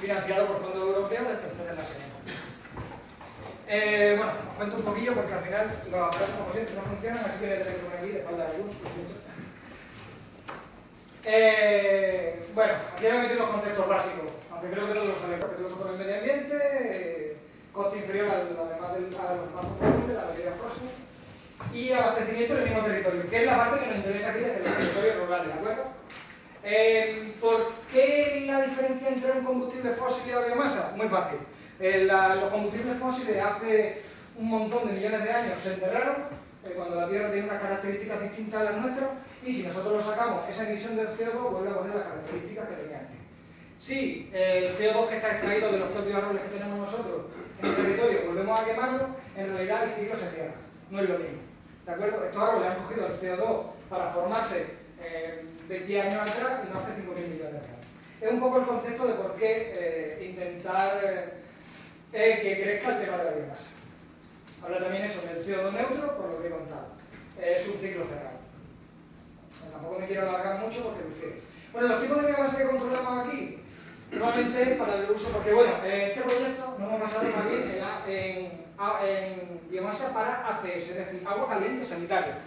financiado por fondos europeos de extracción en la Serena. Bueno, os cuento un poquillo porque al final los aparatos, como siempre, no funcionan, así que voy a tener que poner aquí de espalda de algunos, lo siento. Bueno, aquí he metido los conceptos básicos, aunque creo que todos lo sabéis, respetuoso con el medio ambiente, coste inferior además a los más combustibles, la bebida fósil, y abastecimiento del mismo territorio, que es la parte que nos interesa aquí desde los territorios rurales, ¿de acuerdo? ¿Por qué la diferencia entre un combustible fósil y la biomasa? Muy fácil. Los combustibles fósiles hace un montón de millones de años se enterraron, cuando la Tierra tiene unas características distintas a las nuestras, y si nosotros lo sacamos, esa emisión del CO2 vuelve a poner las características que tenía antes. Si el CO2 que está extraído de los propios árboles que tenemos nosotros en el territorio volvemos a quemarlo, en realidad el ciclo se cierra, no es lo mismo. ¿De acuerdo? Estos árboles han cogido el CO2 para formarse de 10 años atrás y no hace 5.000 millones de años. Es un poco el concepto de por qué intentar que crezca el tema de la biomasa. Habla también eso del CO2 neutro, por lo que he contado. Es un ciclo cerrado. Tampoco me quiero alargar mucho porque prefiero. Bueno, los tipos de biomasa que controlamos aquí, normalmente es para el uso, porque bueno, este proyecto nos hemos basado más bien en biomasa para ACS, es decir, agua caliente sanitaria.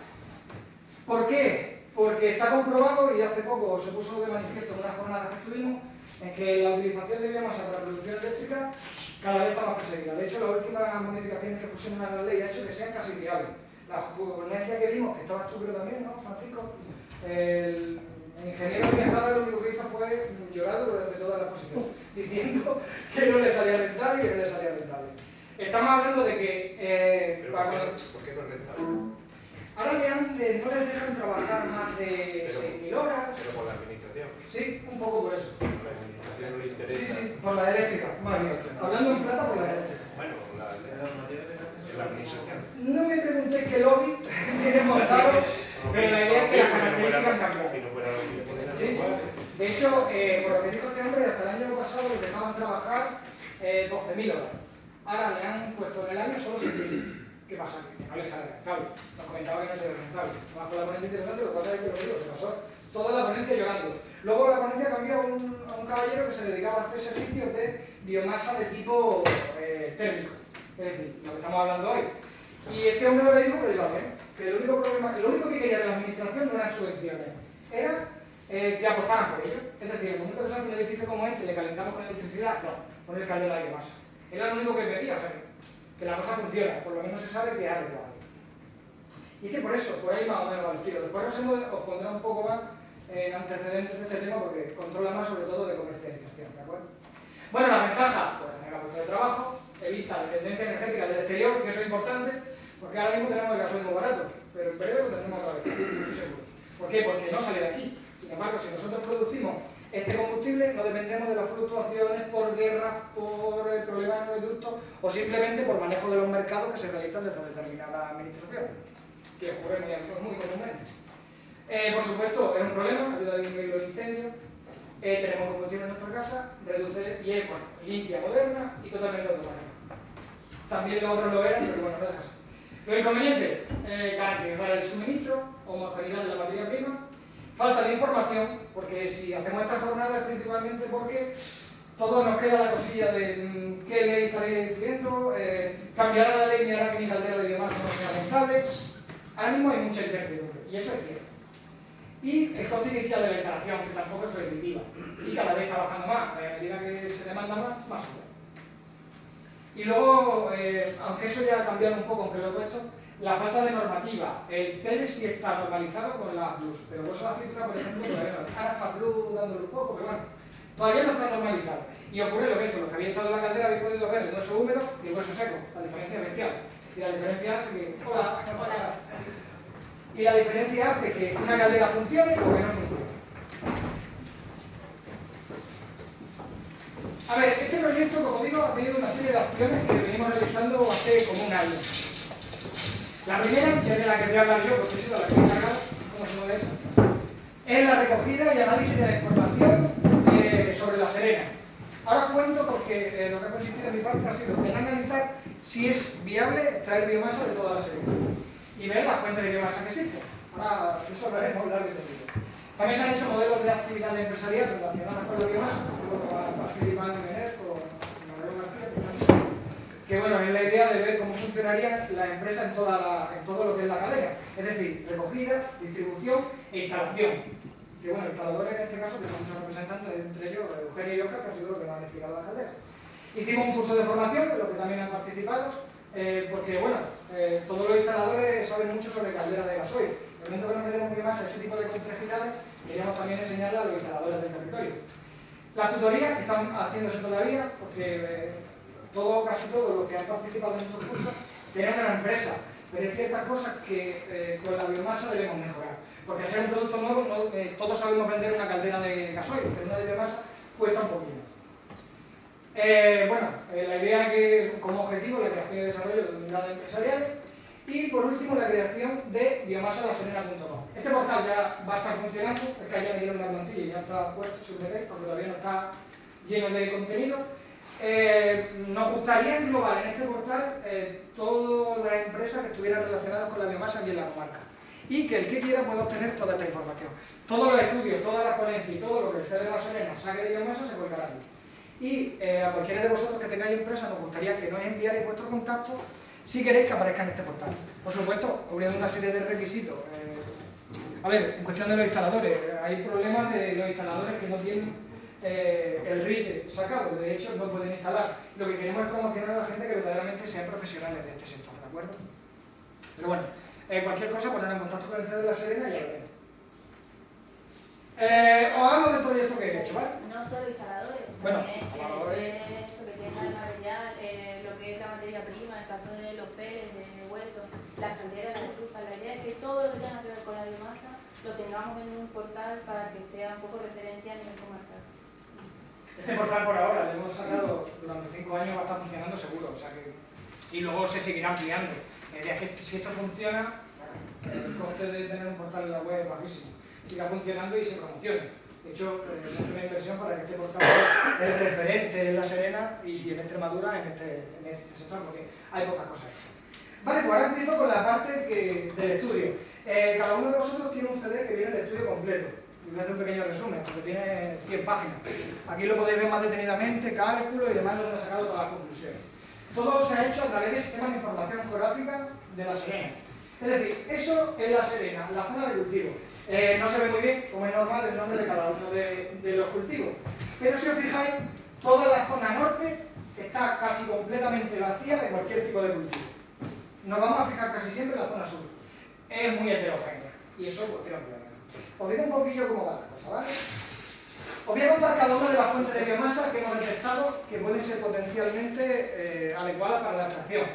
¿Por qué? Porque está comprobado, y hace poco se puso de manifiesto en una jornada que estuvimos, en que la utilización de biomasa para producción eléctrica cada vez está más perseguida. De hecho, las últimas modificaciones que pusieron a la ley ha hecho que sean casi viables. La ponencia que vimos, que estabas tú creo también, ¿no, Francisco? El ingeniero de Viajada lo único que hizo fue llorar durante toda la exposición, diciendo que no le salía rentable y que no le salía rentable. Estamos hablando de que... ¿Por qué no es rentable? Ahora no les dejan trabajar más de 6.000 horas. Pero por la administración. Sí, un poco por eso. Por la administración no le interesa. Sí, por la eléctrica, más bien. Hablando en plata, por la eléctrica. Bueno, la administración. No me preguntéis qué lobby tiene montado, pero la idea es que las características cambian. Sí, sí. De hecho, por lo que dijo este hombre, hasta el año pasado les dejaban trabajar 12.000 horas. Ahora le han puesto en el año solo 7.000. ¿Qué pasa? Que no les sale rentable. Nos comentaba que no se ve rentable. Además fue la ponencia interesante, lo que pasa es que lo digo, se pasó toda la ponencia llorando. Luego la ponencia cambió a un caballero que se dedicaba a hacer servicios de biomasa de tipo térmico. Es decir, lo que estamos hablando hoy. Y este hombre lo que dijo que iba bien, que lo único que quería de la administración no eran subvenciones, era que apostaran por ello. Es decir, en el momento que se hace un edificio como este, le calentamos con electricidad, no, poner caldera de biomasa. Era lo único que pedía, o sea, que la cosa funciona, por lo menos se sabe que es adecuado. Y es que por eso, por ahí más o menos va el tiro. Después os pondré un poco más antecedentes de este tema porque controla más sobre todo de comercialización, ¿de acuerdo? Bueno, la ventaja, pues genera puestos de trabajo, evita la dependencia energética del exterior, que eso es importante, porque ahora mismo tenemos el gasoil muy barato, pero en breve lo tendremos otra vez, estoy seguro. ¿Por qué? Porque no sale de aquí. Sin embargo, si nosotros producimos este combustible, no dependemos de las fluctuaciones por guerras, por problemas en el producto o simplemente por manejo de los mercados que se realizan desde determinadas administraciones, que ocurren muy comúnmente. Por supuesto, es un problema, ayuda a disminuir los incendios, tenemos combustible en nuestra casa, reduce y es bueno, limpia, moderna y totalmente automática. También los otros lo eran, pero bueno, no deja así. Lo inconveniente, garantizar el suministro, homogeneidad de la materia prima, falta de información, porque si hacemos esta jornada es principalmente porque todos nos queda la cosilla de qué ley estaría influyendo, cambiará la ley y hará que mi caldera de biomasa no sea rentable. Ahora mismo hay mucha incertidumbre, y eso es cierto. Y el coste inicial de la instalación, que tampoco es prohibitiva, y cada vez está bajando más, a medida que se demanda más sube. Y luego, aunque eso ya ha cambiado un poco, aunque lo he puesto, la falta de normativa. El PEL sí está normalizado con la Plus, pero vos la aceituna, por ejemplo, todavía no. Ahora está Plus dándole un poco, pero bueno, todavía no está normalizado. Y ocurre lo que es, los que habéis estado en la caldera habéis podido ver el hueso húmedo y el hueso seco. La diferencia es bestial. Y la diferencia hace que... Hola. Y la diferencia hace que una caldera funcione o que no funcione. A ver, este proyecto, como digo, ha tenido una serie de acciones que venimos realizando hace como un año. La primera, que es de la que voy a hablar yo, porque he sido la que me he encargado, ¿cómo se mueve eso? Es la recogida y análisis de la información sobre la Serena. Ahora cuento porque lo que ha consistido en mi parte ha sido en analizar si es viable extraer biomasa de toda la Serena y ver las fuentes de biomasa que existen. Ahora de eso hablaremos largo y tendido. También se han hecho modelos de actividad empresarial relacionadas con la biomasa, que luego participado en ENER con Manuel García, que bueno, es la idea de ver cómo funcionaría la empresa en todo lo que es la cadena, es decir, recogida, distribución e instalación. Que bueno, instaladores en este caso, que son muchos representantes, entre ellos Eugenio y Oscar, que han sido los que me han explicado la caldera. Hicimos un curso de formación, en lo que también han participado, porque bueno, todos los instaladores saben mucho sobre calderas de gasoil. En el momento que nos metemos biomasa, ese tipo de complejidades, queríamos también enseñarle a los instaladores del territorio. Las tutorías que están haciéndose todavía, porque casi todos los que han participado en estos cursos tienen una empresa, pero hay ciertas cosas que con la biomasa debemos mejorar. Porque al ser un producto nuevo, todos sabemos vender una caldera de gasoil, pero una de biomasa cuesta un poquito. La idea es que como objetivo la creación y desarrollo de unidades empresariales y por último la creación de biomasalaserena.com. Este portal ya va a estar funcionando, es que ayer me dieron la plantilla y ya está puesto, si veréis, porque todavía no está lleno de contenido. Nos gustaría englobar en este portal todas las empresas que estuvieran relacionadas con la biomasa aquí en la comarca y que el que quiera pueda obtener toda esta información. Todos los estudios, todas las ponencias y todo lo que el CEDER de la Serena saque de biomasa se colgará aquí. Y a cualquiera de vosotros que tengáis empresa nos gustaría que nos enviarais vuestros contactos si queréis que aparezca en este portal. Por supuesto, cubriendo una serie de requisitos. A ver, en cuestión de los instaladores, hay problemas de los instaladores que no tienen el RIT sacado, de hecho no pueden instalar. Lo que queremos es promocionar a la gente que verdaderamente sean profesionales de este sector, ¿de acuerdo? Pero bueno, cualquier cosa poner en contacto con el CEDER de la Serena y ya veremos. Os hablo del proyecto que he hecho, ¿vale? No solo instaladores, bueno, también eso que tenga el material, lo que es la materia prima, en el caso de los peles, de huesos, las calderas, las estufas. La idea es que todo lo que tenga que ver con la biomasa lo tengamos en un portal para que sea un poco referencia a nivel comarcal. Este portal por ahora lo hemos sacado durante 5 años, va a estar funcionando seguro, o sea que, y luego se seguirá ampliando. La idea es que si esto funciona, el coste de tener un portal en la web es bajísimo. Siga funcionando y se promocione. De hecho, se ha hecho una inversión para que este portal es referente en La Serena y en Extremadura en este sector, porque hay pocas cosas. Vale, pues ahora empiezo con la parte del estudio. Cada uno de vosotros tiene un CD que viene del estudio completo. Y voy a hacer un pequeño resumen, porque tiene 100 páginas. Aquí lo podéis ver más detenidamente, cálculo y demás, donde he sacado todas las conclusiones. Todo se ha hecho a través del sistema de información geográfica de La Serena. Es decir, eso es La Serena, la zona de cultivo. No se ve muy bien, como es normal, el nombre de cada uno de los cultivos. Pero si os fijáis, toda la zona norte está casi completamente vacía de cualquier tipo de cultivo. Nos vamos a fijar casi siempre en la zona sur. Es muy heterogénea. Y eso pues quiero aclarar. Os digo un poquillo cómo va la cosa, ¿vale? Os voy a contar cada una de las fuentes de biomasa que hemos detectado que pueden ser potencialmente adecuadas para la extracción.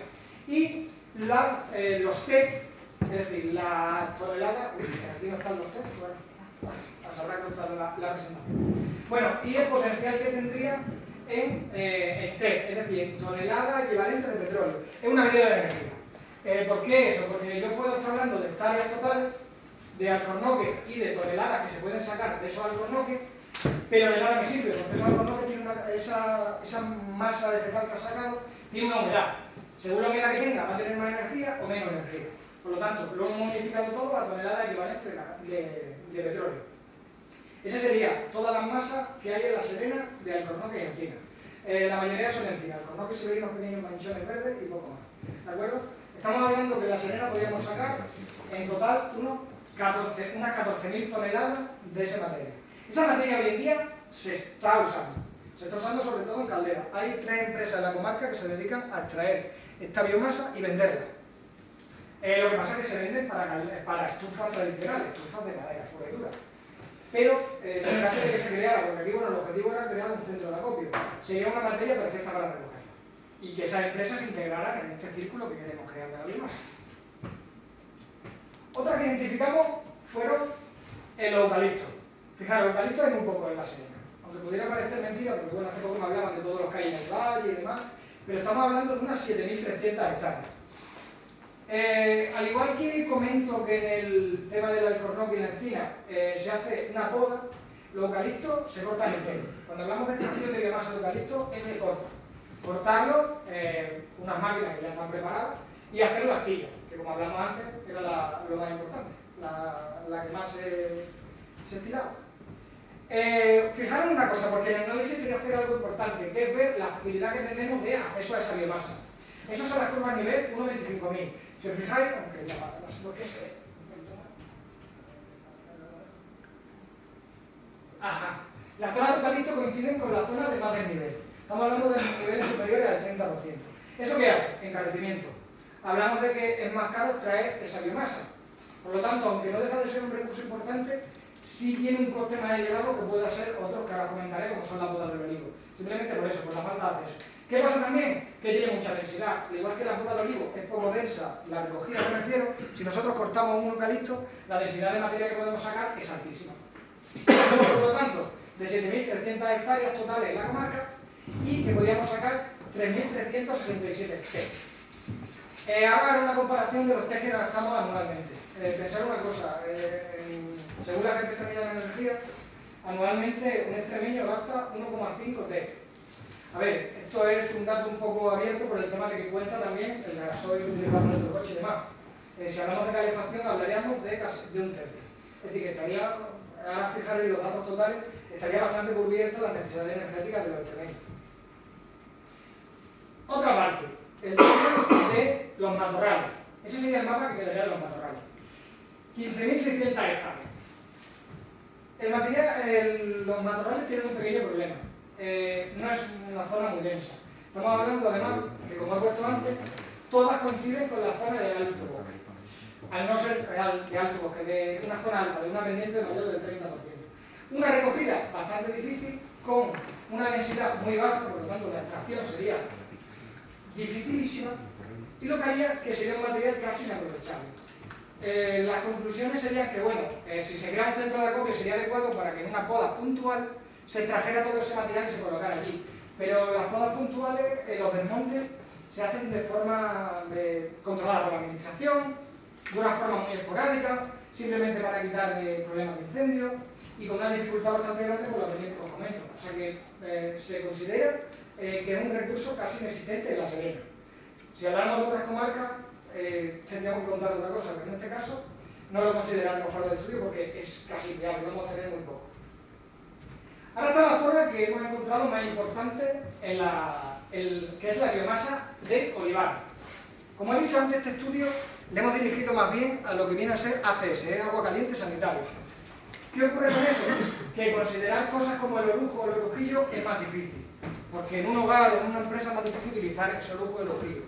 Y los TEC, es decir, la tonelada, aquí no están los TEC, bueno, os habrá cruzado la presentación. Bueno, y el potencial que tendría en TEC, es decir, en tonelada equivalente de petróleo. Es una medida de energía. ¿Por qué eso? Porque yo puedo estar hablando de hectáreas total, de alcornoques y de toneladas que se pueden sacar de esos alcornoques, pero de nada me sirve, porque esos alcornoques tienen esa masa vegetal que ha sacado, tiene una humedad. Según la humedad que tenga, va a tener más energía o menos energía. Por lo tanto, lo hemos modificado todo a tonelada equivalente de petróleo. Esa sería todas las masas que hay en La Serena de alcornoque y encina. La mayoría son encinas. Alcornoque se veis unos pequeños manchones verdes y poco más. ¿De acuerdo? Estamos hablando que en La Serena podríamos sacar en total unas 14.000 toneladas de esa materia. Esa materia hoy en día se está usando. Se está usando sobre todo en calderas. Hay 3 empresas en la comarca que se dedican a extraer esta biomasa y venderla. Lo que pasa es que se venden para estufas tradicionales, estufas de madera, pura y dura. Pero en el caso de que se creara, porque aquí bueno, el objetivo era crear un centro de acopio, sería una materia perfecta para recogerla. Y que esas empresas se integraran en este círculo que queremos crear de la biomasa. Otras que identificamos fueron el eucalipto. Fijaros, el eucalipto hay muy poco en La Serena. Aunque pudiera parecer mentira, porque bueno, hace poco me hablaban de todos los que hay en el valle y demás, pero estamos hablando de unas 7.300 hectáreas. Al igual que comento que en el tema del alcornoque y la encina se hace una poda, los eucaliptos se cortan entero. Cuando hablamos de extracción de biomasa de eucalipto es de corta. Cortarlo, unas máquinas que ya están preparadas, y hacerlo astillas, que como hablamos antes era lo más importante, la que más se estiraba. Fijaros una cosa, porque en el análisis quería hacer algo importante, que es ver la facilidad que tenemos de acceso a esa biomasa. Esas son las curvas nivel 1,25.000. Si os fijáis, aunque ya no sé por qué se... Ajá. Las zonas de eucalipto coinciden con la zona de más desnivel. Estamos hablando de niveles superiores al 30%. ¿Eso qué hace? Encarecimiento. Hablamos de que es más caro extraer esa biomasa. Por lo tanto, aunque no deja de ser un recurso importante, sí tiene un coste más elevado que pueda ser otros que ahora comentaré, como son las podas del olivo. Simplemente por eso, por la falta de acceso. ¿Qué pasa también? Que tiene mucha densidad. Al igual que la poda del olivo es poco densa, la recogida me refiero, si nosotros cortamos un eucalipto, la densidad de materia que podemos sacar es altísima. Tenemos, por lo tanto, de 7.300 hectáreas totales en la comarca y que podríamos sacar 3.367 test. Ahora haré una comparación de los test que gastamos anualmente. Pensar una cosa, según la Agencia Extremeña de Energía, anualmente un extremeño gasta 1,5 test. A ver, esto es un dato un poco abierto por el tema de que cuenta también el gasoil utilizado en nuestro coche y demás. Si hablamos de calefacción, hablaríamos de casi de un tercio. Es decir, que estaría, ahora fijaros los datos totales, estaría bastante cubierta la necesidad energética de los extremeños. Otra parte, el tema de los matorrales. Ese sería el mapa que quedaría de los matorrales. 15.600 hectáreas. Los matorrales tienen un pequeño problema. No es una zona muy densa. Estamos hablando, además, que como he puesto antes, todas coinciden con la zona de alto bosque. Al no ser de alto bosque, de una zona alta, de una pendiente mayor del 30%. Una recogida bastante difícil, con una densidad muy baja, por lo tanto la extracción sería dificilísima, y lo que haría que sería un material casi inaprovechable. Las conclusiones serían que, bueno, si se crea un centro de acopio sería adecuado para que en una poda puntual se extrajera todo ese material y se colocara allí. Pero las podas puntuales, los desmontes, se hacen de forma controlada por la administración, de una forma muy esporádica, simplemente para quitar problemas de incendio y con una dificultad bastante grande por lo que os comento. O sea que se considera que es un recurso casi inexistente en La Serena. Si hablamos de otras comarcas, tendríamos que contar otra cosa, pero en este caso no lo consideramos para el estudio porque es casi inviable, vamos a tener muy poco. Ahora está la zona que hemos encontrado más importante, que es la biomasa de olivar. Como he dicho antes, este estudio le hemos dirigido más bien a lo que viene a ser ACS, agua caliente sanitario. ¿Qué ocurre con eso? Que considerar cosas como el orujo o el orujillo es más difícil, porque en un hogar o en una empresa es más difícil utilizar ese orujo o el orujillo.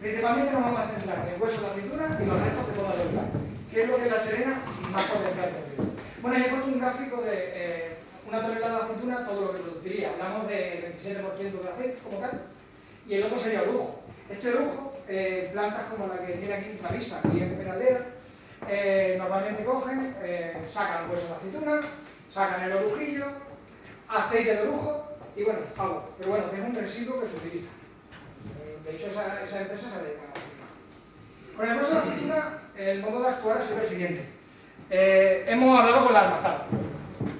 Principalmente nos vamos a centrar en el hueso de la cintura y los restos de poda de olivar, que es lo que La Serena más potencial tiene. Bueno, he puesto un gráfico de una tonelada de aceituna, todo lo que produciría. Hablamos del 27% de aceite como tal, y el otro sería orujo. Este orujo, plantas como la que tiene aquí Intravisa, aquí en Penaldera, normalmente cogen, sacan el hueso de la aceituna, sacan el orujillo, aceite de orujo y bueno, agua. Pero bueno, que es un residuo que se utiliza. De hecho, esa empresa se dedica a la aceituna. Con el hueso de la aceituna, el modo de actuar ha sido el siguiente. Hemos hablado con la almazara.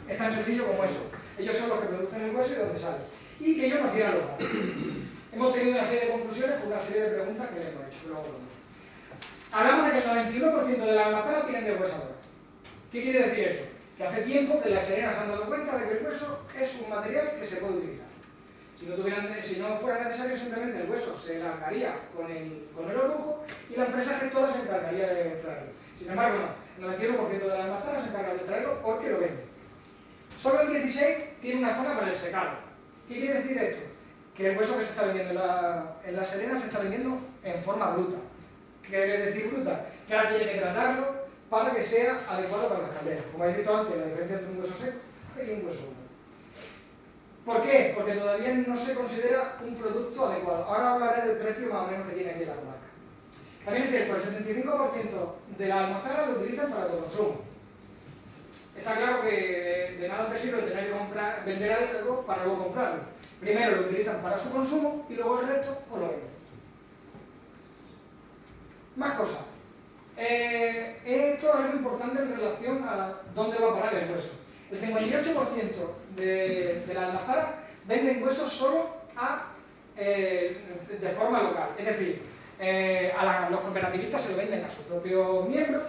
Es tan sencillo como eso. Ellos son los que producen el hueso y de dónde sale. Y que ellos nos dieran los datos. Hemos tenido una serie de conclusiones con una serie de preguntas que le hemos hecho. Luego hablamos de que el 91% de las almazaras tienen deshuesadora. ¿Qué quiere decir eso? Que hace tiempo que las Serenas se han dado cuenta de que el hueso es un material que se puede utilizar. Si no fuera necesario, simplemente el hueso se largaría con el orujo y la empresa gestora se encargaría de extraerlo. Sin embargo, no. El 91% de las almazaras se encarga de extraerlo porque lo venden. Solo el 16% tiene una zona para el secado. ¿Qué quiere decir esto? Que el hueso que se está vendiendo en la Serena se está vendiendo en forma bruta. ¿Qué quiere decir bruta? Que ahora tiene que tratarlo para que sea adecuado para las calderas. Como he dicho antes, la diferencia entre un hueso seco y un hueso húmedo. ¿Por qué? Porque todavía no se considera un producto adecuado. Ahora hablaré del precio más o menos que tiene aquí la comarca. También es cierto, el 75% de la almazara lo utilizan para autoconsumo. Está claro que de nada te sirve tener que vender algo para luego comprarlo. Primero lo utilizan para su consumo y luego el resto pues lo venden. Más cosas. Esto es algo importante en relación a dónde va a parar el hueso. El 58% de la almazara venden huesos solo de forma local. Es decir, los cooperativistas se lo venden a sus propios miembros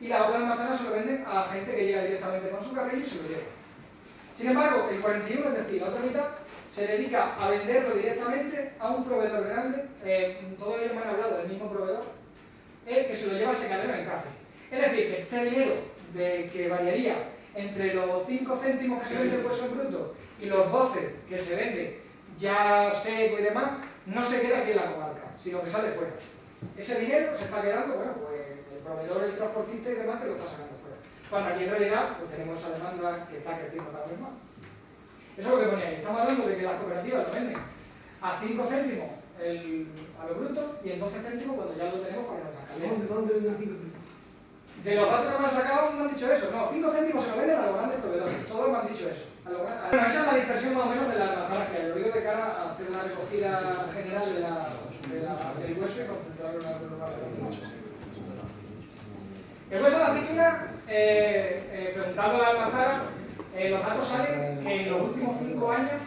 y las otras almazaras se lo venden a gente que llega directamente con su carrillo y se lo lleva. Sin embargo, el 41, es decir, la otra mitad, se dedica a venderlo directamente a un proveedor grande, todos ellos me han hablado del mismo proveedor, que se lo lleva al secadero en Cáceres. Es decir, que este dinero que variaría entre los 5 céntimos que se vende el hueso en bruto y los 12 que se vende ya seco y demás, no se queda aquí en la comarca, sino que sale fuera. Ese dinero se está quedando, bueno, pues el proveedor, el transportista y demás que lo está sacando fuera. Cuando aquí en realidad pues tenemos esa demanda que está creciendo cada vez más. Eso es lo que ponía ahí. Estamos hablando de que las cooperativas lo venden a 5 céntimos a lo bruto y en 12 céntimos cuando ya lo tenemos para nuestras calderas. ¿Dónde venden a 5 céntimos? De los datos que me han sacado me han dicho eso. No, 5 céntimos se lo venden a los grandes proveedores. Todos me han dicho eso. Bueno, esa es la dispersión más o menos de las almazaras que hay. Lo digo de cara a hacer una recogida general del hueso y concentrarlo en algún lugar. El hueso de aceituna, preguntando a la almazara, los datos salen que en los últimos 5 años,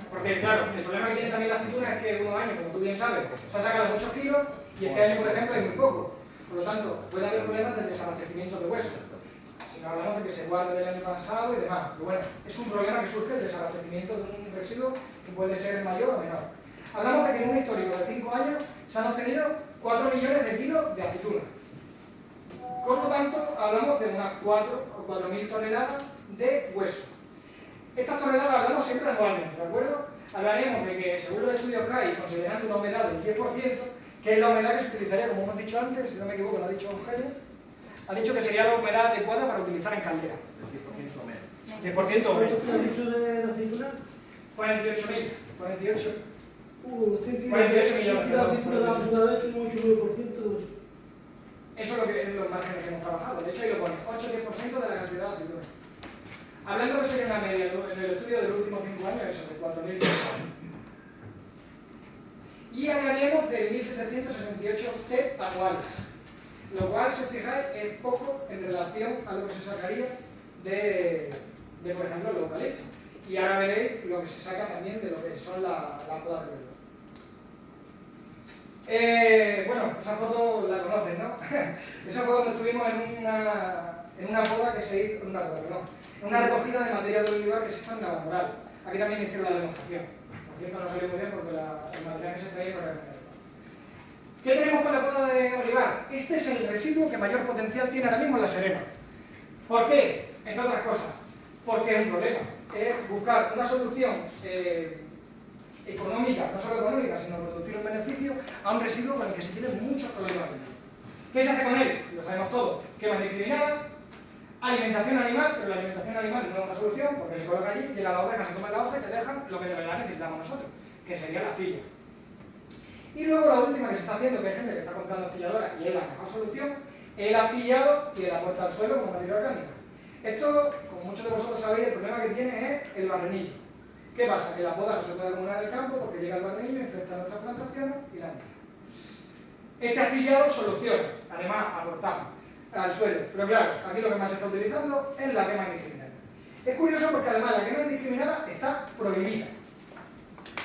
porque claro, el problema que tiene también la aceituna es que en unos años, como tú bien sabes, se han sacado muchos kilos y este año, por ejemplo, hay muy poco. Por lo tanto, puede haber problemas de desabastecimiento de hueso. Si no hablamos de que se guarde del año pasado y demás. Pero bueno, es un problema que surge el desabastecimiento de un residuo que puede ser mayor o menor. Hablamos de que en un histórico de 5 años se han obtenido 4 millones de kilos de aceituna. Por lo tanto, hablamos de unas 4 o 4.000 toneladas de hueso. Estas toneladas hablamos siempre anualmente, ¿de acuerdo? Hablaremos de que, según los estudios que hay, considerando una humedad del 10%, que es la humedad que se utilizaría, como hemos dicho antes, si no me equivoco, lo ha dicho Eugenio, ha dicho que sería la humedad adecuada para utilizar en caldera. ¿El 10% o menos? 10% o menos. ¿Cuánto has dicho de la aceituna? 48.000. 48. 48 millones, La aceituna da aproximadamente un 8-9%. Eso es lo que es los márgenes que hemos trabajado. De hecho, ahí lo pone, 8-10% de la cantidad de aceituna. Hablando que sería una media en el estudio de los últimos 5 años, eso, de 4.000 toneladas. Y hablaríamos de 1.768 TEP anuales, lo cual, si os fijáis, es poco en relación a lo que se sacaría de por ejemplo, el eucalipto. Y ahora veréis lo que se saca también de lo que son las podas de verdura. Bueno, esa foto la conocen, ¿no? Esa fue cuando estuvimos en una poda que se hizo, en una recogida de material de olivar que se hizo en Navamoral. Aquí también hicieron la demostración. Por cierto, no salió muy bien porque el material que se traía no era el. ¿Qué tenemos con la poda de olivar? Este es el residuo que mayor potencial tiene ahora mismo en La Serena. ¿Por qué? Entre otras cosas. Porque es un problema. Es buscar una solución económica, no solo económica, sino producir un beneficio a un residuo con el que se tienen muchos problemas. ¿Qué se hace con él? Lo sabemos todos. Quema indiscriminada, alimentación animal, pero la alimentación animal no es una solución porque se coloca allí, llega la oveja, se come la hoja y te dejan lo que de verdad necesitamos nosotros, que sería la astilla. Y luego la última que se está haciendo, que hay gente que está comprando astilladoras y es la mejor solución, es el astillado y el aporte al suelo como materia orgánica. Esto, como muchos de vosotros sabéis, el problema que tiene es el barrenillo. ¿Qué pasa? Que la poda no se puede acumular en el campo porque llega el barrenillo, infecta nuestras plantaciones y la mata. Este astillado soluciona, además aportamos al suelo. Pero claro, aquí lo que más se está utilizando es la quema indiscriminada. Es curioso porque además la quema indiscriminada está prohibida.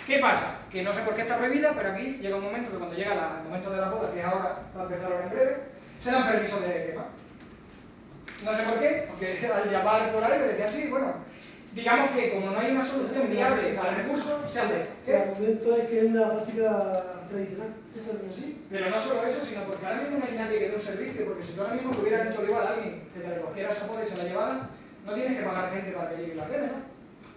¿Qué pasa? Que no sé por qué está prohibida, pero aquí llega un momento que cuando llega el momento de la poda, que es ahora, va a empezar ahora en breve, se dan permisos de quema. No sé por qué, porque al llamar por ahí me decían, sí, bueno, digamos que como no hay una solución viable para el recurso, se hace. El argumento es que es una práctica tradicional. Sí, pero no solo eso, sino porque ahora mismo no hay nadie que dé un servicio, porque si tú ahora mismo tuvieras en tu olivar a alguien que te recogiera esa poda y se la llevara, no tienes que pagar gente para que llegue la queme, ¿no?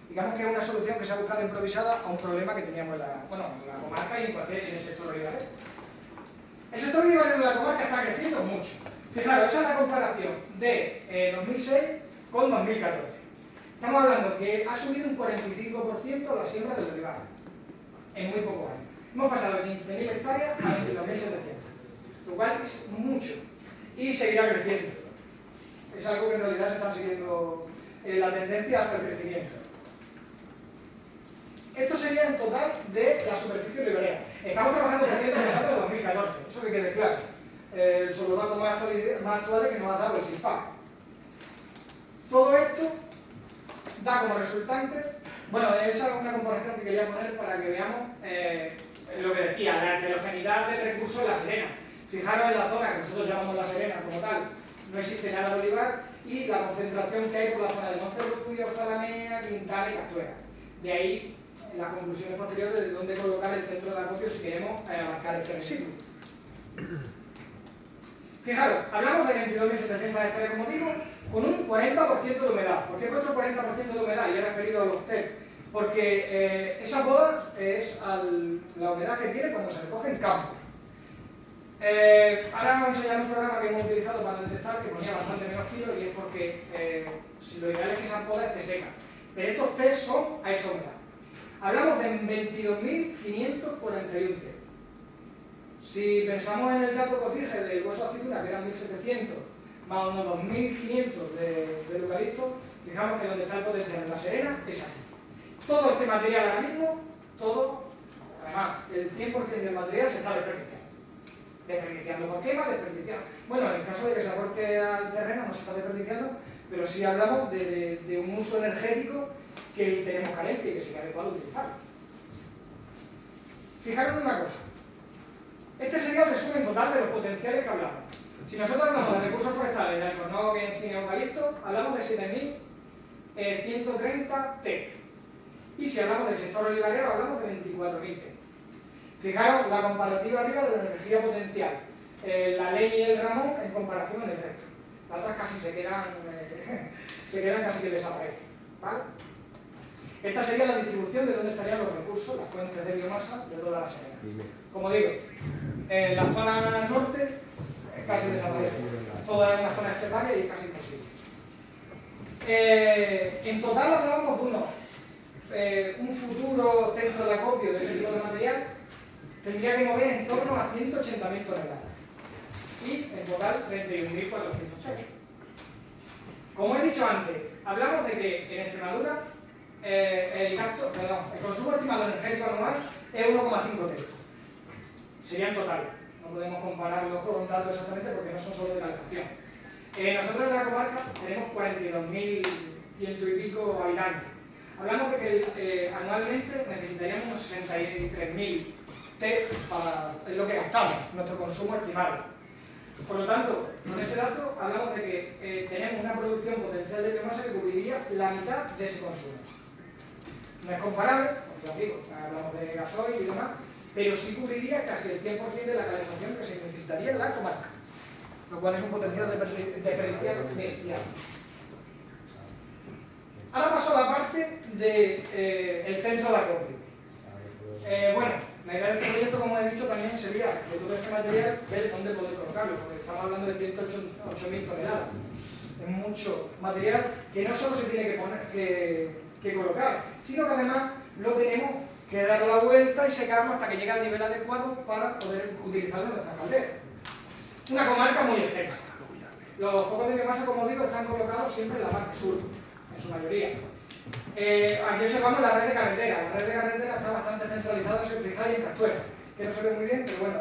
Digamos que es una solución que se ha buscado improvisada a un problema que teníamos en la comarca y en el sector olivarero. El sector olivarero de la comarca está creciendo mucho. Fijaros, esa es la comparación de 2006 con 2014. Estamos hablando que ha subido un 45% la siembra del olivar en muy pocos años. Hemos pasado de 15.000 hectáreas a 22.700, lo cual es mucho y seguirá creciendo. Es algo que en realidad se está siguiendo la tendencia hacia el crecimiento. Esto sería en total de la superficie olivarera. Estamos trabajando con datos de 2014, eso que quede claro. Son los datos más actuales que nos ha dado el CISPAC. Todo esto da como resultante, bueno, esa es una comparación que quería poner para que veamos lo que decía, la heterogeneidad del recurso de La Serena. Fijaros en la zona que nosotros llamamos La Serena como tal, no existe nada de olivar, y la concentración que hay por la zona de Monte Rubio, Zalamea, Quintana y Castuera. De ahí las conclusiones posteriores de dónde colocar el centro de acopio si queremos abarcar este residuo. Fijaros, hablamos de 22.700 hectáreas, como digo, con un 40% de humedad. ¿Por qué he puesto 40% de humedad? Y he referido a los TEP. Porque esa poda es la humedad que tiene cuando se recoge en campo. Ahora vamos a enseñar un programa que hemos utilizado para detectar que ponía bastante menos kilos y es porque si lo ideal es que esa poda esté seca. Pero estos test son a esa humedad. Hablamos de 22.541 test. Si pensamos en el dato COCIGE del hueso de aceituna, que eran 1.700, más unos 2.500 del eucalipto, fijamos que donde está el potencial en La Serena es aquí. Todo este material ahora mismo, todo, además, el 100% del material se está desperdiciando. Desperdiciando por quema, desperdiciando. Bueno, en el caso de que se aporte al terreno no se está desperdiciando, pero sí hablamos de un uso energético que tenemos carencia y que sería adecuado utilizarlo. Fijaros en una cosa. Este sería el resumen total de los potenciales que hablamos. Si nosotros hablamos de recursos forestales de alcornoque, encina, eucalipto, hablamos de 7.130 TEC. Y si hablamos del sector olivarero, hablamos de 24.000 TEC. Fijaros la comparativa arriba de la energía potencial. La leña y el ramón en comparación con el resto. Las otras casi se quedan casi que desaparecen. ¿Vale? Esta sería la distribución de dónde estarían los recursos, las fuentes de biomasa de toda La Serena. Como digo, en la zona norte casi desaparece. Toda es una zona esteparia y es casi imposible. En total hablábamos de un futuro centro de acopio de este tipo de material tendría que mover en torno a 180.000 toneladas. Y en total 31.480. Como he dicho antes, hablamos de que en Extremadura el consumo estimado energético anual es 1,5 TEC. Serían totales. No podemos compararlo con datos exactamente porque no son solo de calefacción. Nosotros en la comarca tenemos 42.100 y pico habitantes. Hablamos de que anualmente necesitaríamos unos 63.000 TEC es lo que gastamos, nuestro consumo estimado. Por lo tanto, con ese dato hablamos de que tenemos una producción potencial de biomasa que cubriría la mitad de ese consumo. No es comparable, porque os digo, hablamos de gasoil y demás, pero sí cubriría casi el 100% de la calefacción que se necesitaría en la comarca, lo cual es un potencial de desperdiciar bestial. Ahora paso a la parte del centro de acopio. Bueno, la idea de este proyecto, como he dicho, también sería de todo este material ver dónde poder colocarlo, porque estamos hablando de 108.000 toneladas. Es mucho material que no solo se tiene que colocar, sino que además lo tenemos que dar la vuelta y secarlo hasta que llegue al nivel adecuado para poder utilizarlo en nuestra caldera. Una comarca muy extensa. Los focos de biomasa, como digo, están colocados siempre en la parte sur, en su mayoría. Aquí observamos la red de carretera. La red de carretera está bastante centralizada, si os fijáis, en Castuera, que no se ve muy bien, pero bueno,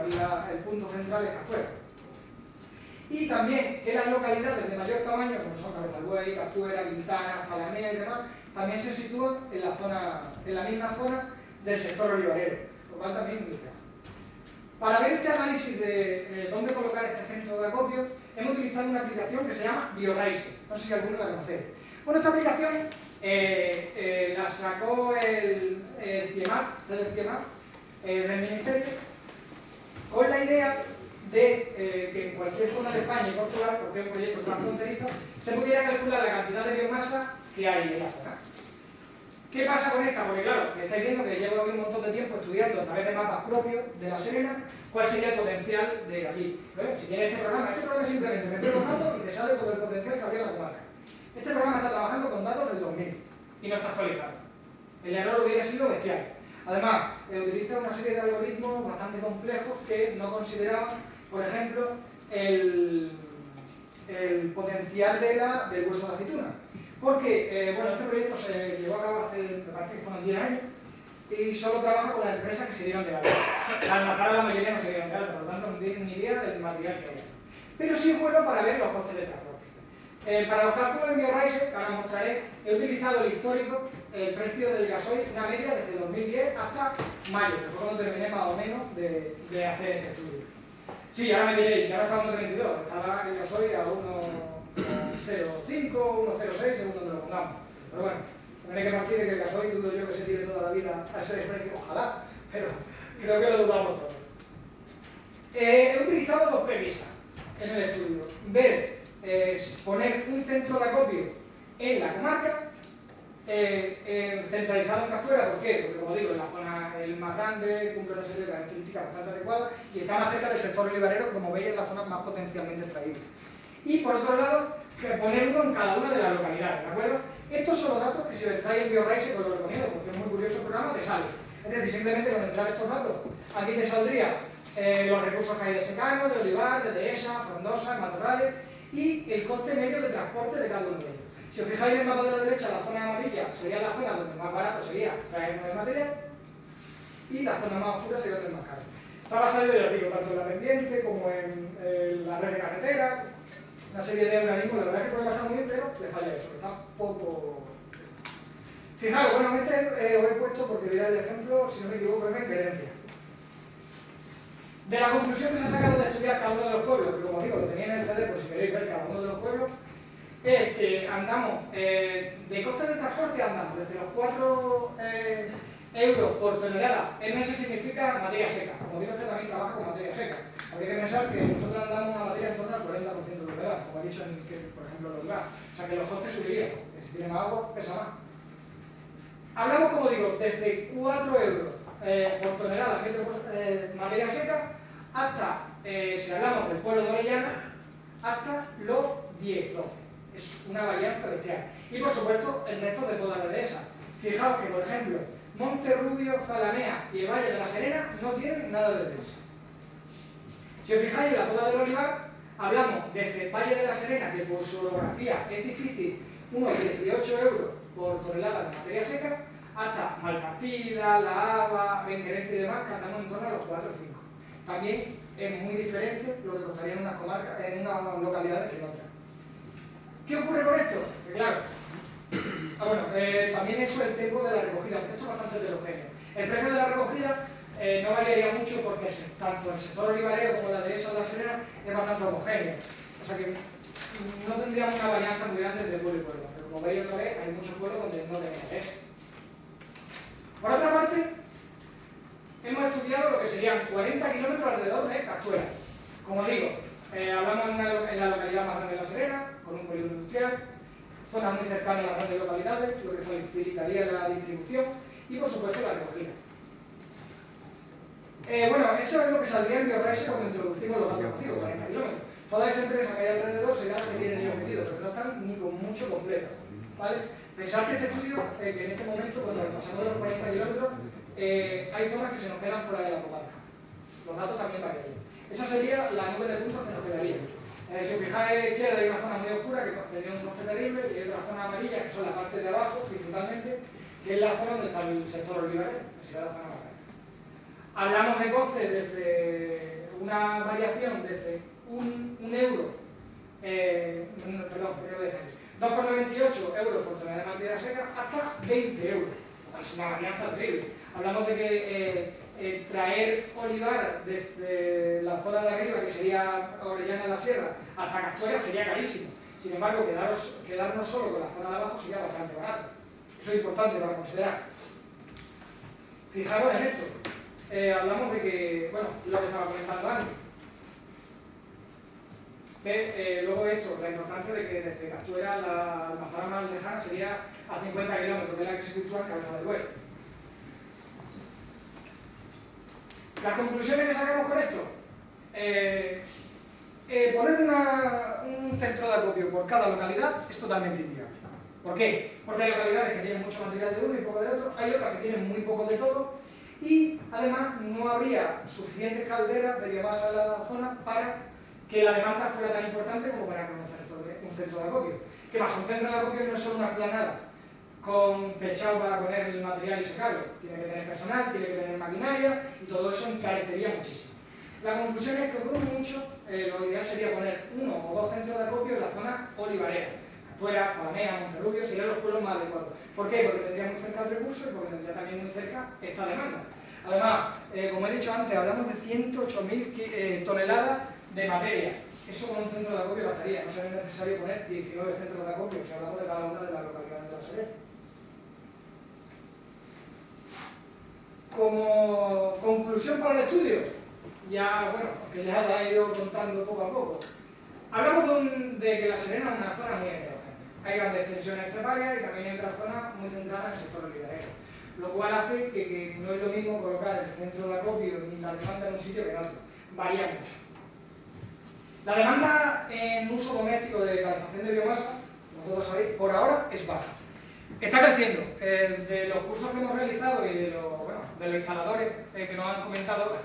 el punto central es Castuera. Y también que las localidades de mayor tamaño, como son Cabezalbuey, Castuera, Quintana, Zalamea y demás, también se sitúan en la misma zona del sector olivarero, lo cual también indica. Para ver este análisis de dónde colocar este centro de acopio, hemos utilizado una aplicación que se llama BioRise. No sé si alguno la conoce. Bueno, esta aplicación la sacó el CIEMAT del Ministerio, con la idea de que en cualquier zona de España y Portugal, porque es un proyecto transfronterizo, se pudiera calcular la cantidad de biomasa que hay en la zona. ¿Qué pasa con esta? Porque claro, estáis viendo que llevo aquí un montón de tiempo estudiando a través de mapas propios de La Serena cuál sería el potencial de allí. ¿Ves? Si tienes este programa simplemente metes los datos y te sale todo el potencial que habría en la comarca. Este programa está trabajando con datos del 2000 y no está actualizado. El error hubiera sido bestial. Además, utiliza una serie de algoritmos bastante complejos que no consideraban, por ejemplo, el potencial del hueso de aceituna. Porque, bueno, este proyecto se llevó a cabo hace, me parece que fueron 10 años, y solo trabaja con las empresas que se dieron de alta. Las almazaras la mayoría no se dieron de alta, por lo tanto no tienen ni idea del material que hay. Pero sí es bueno para ver los costes de transporte. Para los cálculos en BioRise, que ahora os mostraré, he utilizado el histórico, el precio del gasoil, una media desde 2010 hasta mayo, que fue cuando terminé más o menos de hacer este estudio. Sí, ahora me diréis, ya no estamos en 32, estaba el gasoil a 1,50 1,05, 1,06 según donde lo pongamos. Pero bueno, también hay que partir de que el gasoil dudo yo que se tire toda la vida a ese desprecio, ojalá, pero creo que lo dudamos todos. He utilizado dos premisas en el estudio. Poner un centro de acopio en la comarca, centralizado en Castuera. ¿Por qué? Porque, como digo, en la zona el más grande, cumple una serie de características bastante adecuadas y está más cerca del sector olivarero, como veis, en las zonas más potencialmente extraíbles. Y por otro lado, poner uno en cada una de las localidades, ¿de acuerdo? Estos son los datos que se les trae en BioRise, os lo recomiendo, porque es muy curioso el programa, te sale. Es decir, simplemente con entrar estos datos, aquí te saldría los recursos que hay de secano, de olivar, de dehesa, frondosas, matorrales y el coste medio de transporte de cada uno de ellos. Si os fijáis en el mapa de la derecha, la zona amarilla sería la zona donde más barato sería traer el material y la zona más oscura sería donde más caro. Está basado, ya digo, tanto en la pendiente como en la red de carretera, una serie de organismos. La verdad es que el problema está muy bien, pero le falla eso, está poco. Fijaros, bueno, os he puesto, porque dirá el ejemplo, si no me equivoco, es incoherencia. De la conclusión que se ha sacado de estudiar cada uno de los pueblos, que como digo, lo tenía en el CD por si queréis ver cada uno de los pueblos, es que andamos, de costes de transporte andamos desde los 4 euros por tonelada. MS significa materia seca. Como digo, este también trabaja con materia seca. Habría que pensar que nosotros andamos una materia en torno al 40% de humedad, como ha dicho por ejemplo el lugar. O sea que los costes subirían, porque si tiene más agua, pesa más. Hablamos, como digo, desde 4 euros por tonelada materia seca hasta, si hablamos del pueblo de Orellana, hasta los 10, 12. Es una varianza bestial. Y por supuesto, el resto de toda la dehesa. Fijaos que, por ejemplo, Monterrubio, Zalamea y el Valle de la Serena no tienen nada de dehesa. Si os fijáis en la poda del olivar, hablamos desde Valle de la Serena, que por su orografía es difícil, unos 18 euros por tonelada de materia seca, hasta Malpartida, La Haba, Benguerencia y demás, que andamos en torno a los 4 o 5. También es muy diferente lo que costaría en unas comarcas, en unas localidades que en otras. ¿Qué ocurre con esto? Que claro, también eso es el tiempo de la recogida, porque esto es bastante heterogéneo. El precio de la recogida no variaría mucho porque tanto el sector olivarero como la dehesa de la Serena es bastante homogéneo. O sea que no tendríamos una varianza muy grande entre pueblo y pueblo. Pero como veis otra vez, hay muchos pueblos donde no tenemos dehesa. Por otra parte, hemos estudiado lo que serían 40 kilómetros alrededor de Castuera. Como digo, hablamos en la localidad más grande de La Serena, con un polígono industrial, zonas muy cercanas a las grandes localidades, lo que facilitaría la distribución y, por supuesto, la recogida. Bueno, eso es lo que saldría en BioRise cuando introducimos los datos pasivos, 40 kilómetros. Toda esa empresa que hay alrededor sería la que tienen ellos metidos, pero no están ni con mucho completo, ¿vale? Pensad que este estudio, que en este momento, cuando pasamos de los 40 kilómetros, hay zonas que se nos quedan fuera de la comarca. Los datos también varían. Esa sería la nube de puntos que nos quedaría. Si os fijáis a la izquierda hay una zona muy oscura que tendría un coste terrible y hay otra zona amarilla, que son la parte de abajo, principalmente, que es la zona donde está el sector olivarero, que sería la zona más grande. Hablamos de costes desde una variación desde un euro, perdón, ¿qué debo decir? 2,98 euros por tonelada de materia seca hasta 20 euros. Es una varianza terrible. Hablamos de que traer olivar desde la zona de arriba, que sería Orellana de la Sierra, hasta Castuera sería carísimo. Sin embargo, quedarnos solo con la zona de abajo sería bastante barato. Eso es importante para considerar. Fijaros en esto. Hablamos de que, bueno, lo que estaba comentando antes. Luego de esto, la importancia de que desde Castuera la almazara más lejana sería a 50 kilómetros, que es la que se sitúa en Cabeza del Duero. Las conclusiones que sacamos con esto. Poner un centro de acopio por cada localidad es totalmente inviable. ¿Por qué? Porque hay localidades que tienen mucho material de uno y poco de otro, hay otras que tienen muy poco de todo y además no habría suficientes calderas de biomasa en la zona para que la demanda fuera tan importante como para crear un centro de acopio. ¿Qué pasa? Un centro de acopio no es solo una explanada con techado para poner el material y secarlo. Tiene que tener personal, tiene que tener maquinaria y todo eso encarecería muchísimo. La conclusión es que con mucho, lo ideal sería poner 1 o 2 centros de acopio en la zona olivarera. Castuera, Zalamea, Monterrubio serían los pueblos más adecuados. ¿Por qué? Porque tendría muy cerca el recurso y porque tendría también muy cerca esta demanda. Además, como he dicho antes, hablamos de 108.000 toneladas de materia. eso con un centro de acopio bastaría, no sería necesario poner 19 centros de acopio si hablamos de cada una de las localidades de La Serena. Como conclusión para el estudio, ya, bueno, que ya la he ido contando poco a poco, hablamos de que La Serena es una zona muy heterogénea. Hay grandes extensiones esteparias y también hay otras zonas muy centradas en el sector olivarero, lo cual hace que no es lo mismo colocar el centro de acopio ni la demanda en un sitio que en otro, varía mucho. La demanda en uso doméstico de calefacción de biomasa, como todos sabéis, por ahora es baja. Está creciendo. De los cursos que hemos realizado y de los instaladores que nos han comentado,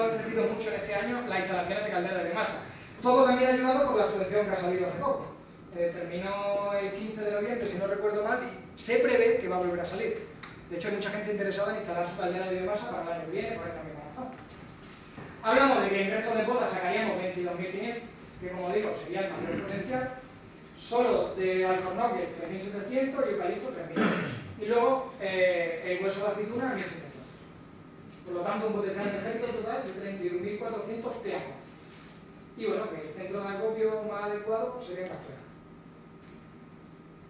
han crecido mucho en este año las instalaciones de calderas de biomasa. Todo también ayudado por la subvención que ha salido hace poco. Terminó el 15 de noviembre, si no recuerdo mal, y se prevé que va a volver a salir. De hecho, hay mucha gente interesada en instalar su caldera de biomasa para el año que viene, por esta misma razón. Hablamos de que en resto de podas sacaríamos 22.500, que como digo, sería el mayor potencial. Solo de alcornoque 3.700 y eucalipto 3.000. Y luego el hueso de aceituna 1.700. Por lo tanto, un potencial energético total de 31.400 teacuas. Y bueno, que el centro de acopio más adecuado sería en Castuera.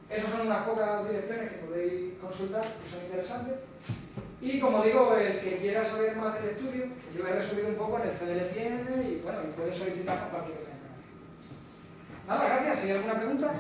Esas son unas pocas direcciones que podéis consultar, que son interesantes. Y como digo, el que quiera saber más del estudio, yo he resumido un poco en el CDLTN y bueno, y puede solicitar cualquier otra información. Nada, gracias. ¿Hay alguna pregunta?